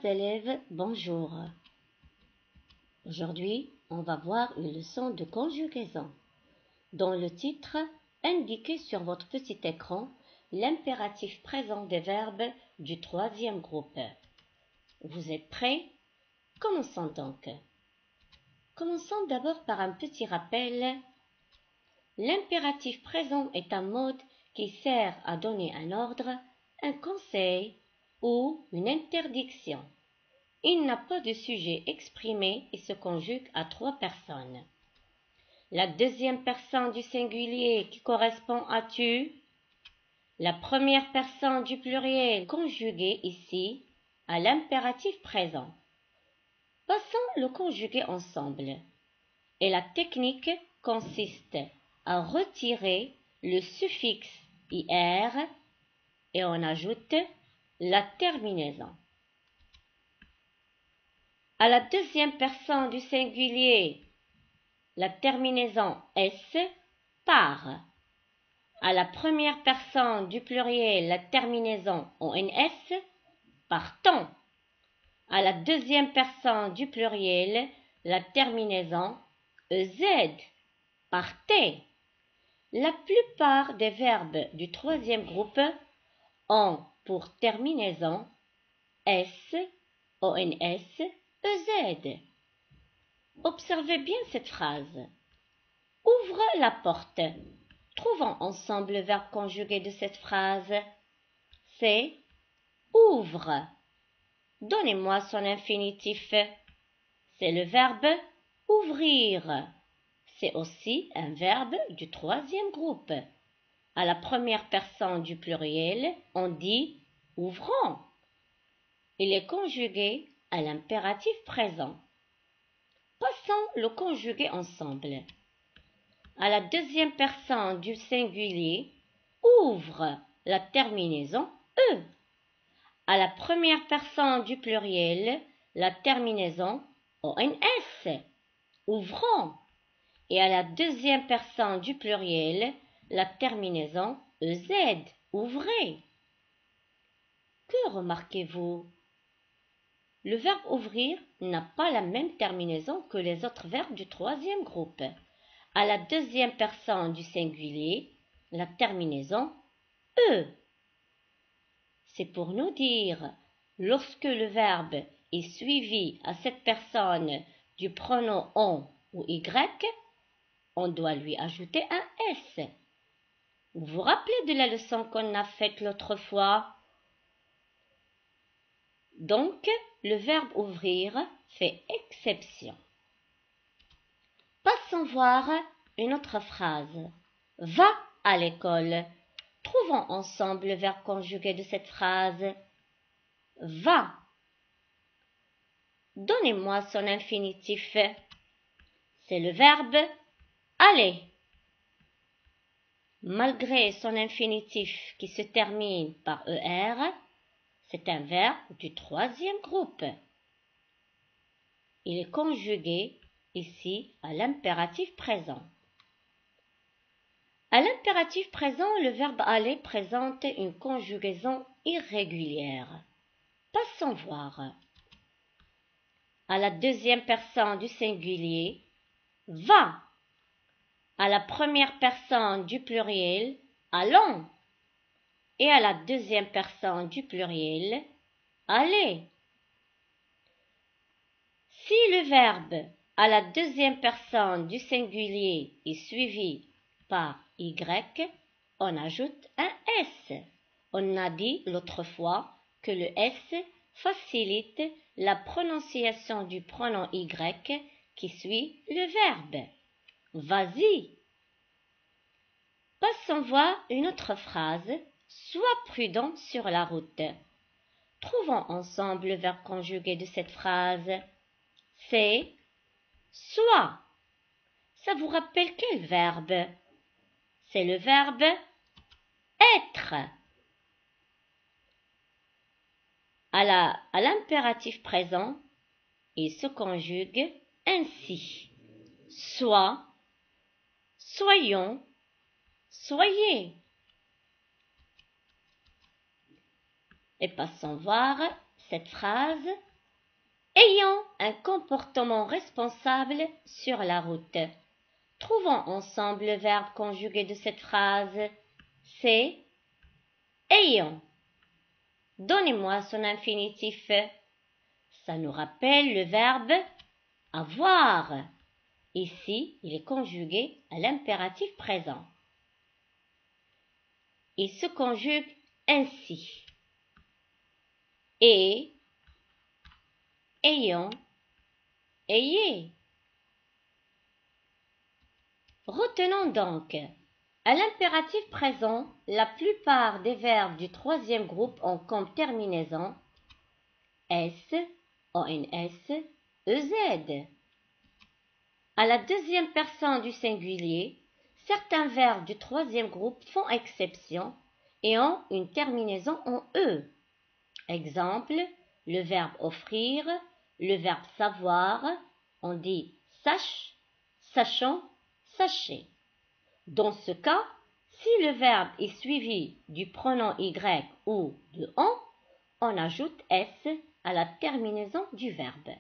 Chers élèves, bonjour. Aujourd'hui, on va voir une leçon de conjugaison. Dans le titre, indiquez sur votre petit écran l'impératif présent des verbes du troisième groupe. Vous êtes prêts? Commençons donc. Commençons d'abord par un petit rappel. L'impératif présent est un mode qui sert à donner un ordre, un conseil ou une interdiction. Il n'a pas de sujet exprimé et se conjugue à 3 personnes. La deuxième personne du singulier qui correspond à tu, la première personne du pluriel conjuguée ici à l'impératif présent. Passons le conjuguer ensemble. Et la technique consiste à retirer le suffixe ir et on ajoute la terminaison. À la deuxième personne du singulier, la terminaison s part. À la première personne du pluriel, la terminaison ons partons. À la deuxième personne du pluriel, la terminaison ez partez. La plupart des verbes du troisième groupe ont pour terminaison s, ons, ez. Observez bien cette phrase. Ouvre la porte. Trouvons ensemble le verbe conjugué de cette phrase. C'est ouvre. Donnez-moi son infinitif. C'est le verbe ouvrir. C'est aussi un verbe du troisième groupe. À la première personne du pluriel, on dit ouvrons. Il est conjugué à l'impératif présent. Passons le conjuguer ensemble. À la deuxième personne du singulier, ouvre la terminaison e. À la première personne du pluriel, la terminaison ons. Ouvrons. Et à la deuxième personne du pluriel, la terminaison ez. Ouvrez. Que remarquez-vous? Le verbe ouvrir n'a pas la même terminaison que les autres verbes du troisième groupe. À la deuxième personne du singulier, la terminaison e. C'est pour nous dire, lorsque le verbe est suivi à cette personne du pronom on ou y, on doit lui ajouter un s. Vous vous rappelez de la leçon qu'on a faite l'autre fois? Donc, le verbe ouvrir fait exception. Passons voir une autre phrase. Va à l'école. Trouvons ensemble le verbe conjugué de cette phrase. Va. Donnez-moi son infinitif. C'est le verbe aller. Malgré son infinitif qui se termine par er, c'est un verbe du troisième groupe. Il est conjugué ici à l'impératif présent. À l'impératif présent, le verbe aller présente une conjugaison irrégulière. Passons voir. À la deuxième personne du singulier, va. À la première personne du pluriel, allons. Et à la deuxième personne du pluriel, allez. Si le verbe à la deuxième personne du singulier est suivi par y, on ajoute un s. On a dit l'autre fois que le s facilite la prononciation du pronom y qui suit le verbe. Vas-y. Passons voir une autre phrase. Sois prudent sur la route. Trouvons ensemble le verbe conjugué de cette phrase. C'est sois. Ça vous rappelle quel verbe? C'est le verbe être. À l'impératif présent, il se conjugue ainsi. Sois, soyons, soyez. Et passons voir cette phrase. ayant un comportement responsable sur la route. Trouvons ensemble le verbe conjugué de cette phrase. C'est ayant. Donnez-moi son infinitif. Ça nous rappelle le verbe avoir. Ici, il est conjugué à l'impératif présent. Il se conjugue ainsi. Et, ayant, ayez. Retenons donc, à l'impératif présent, la plupart des verbes du troisième groupe ont comme terminaison S, ONS, EZ. À la deuxième personne du singulier, certains verbes du troisième groupe font exception et ont une terminaison en E. Exemple, le verbe offrir, le verbe savoir, on dit sache, sachant, sachez. Dans ce cas, si le verbe est suivi du pronom Y ou de on ajoute S à la terminaison du verbe.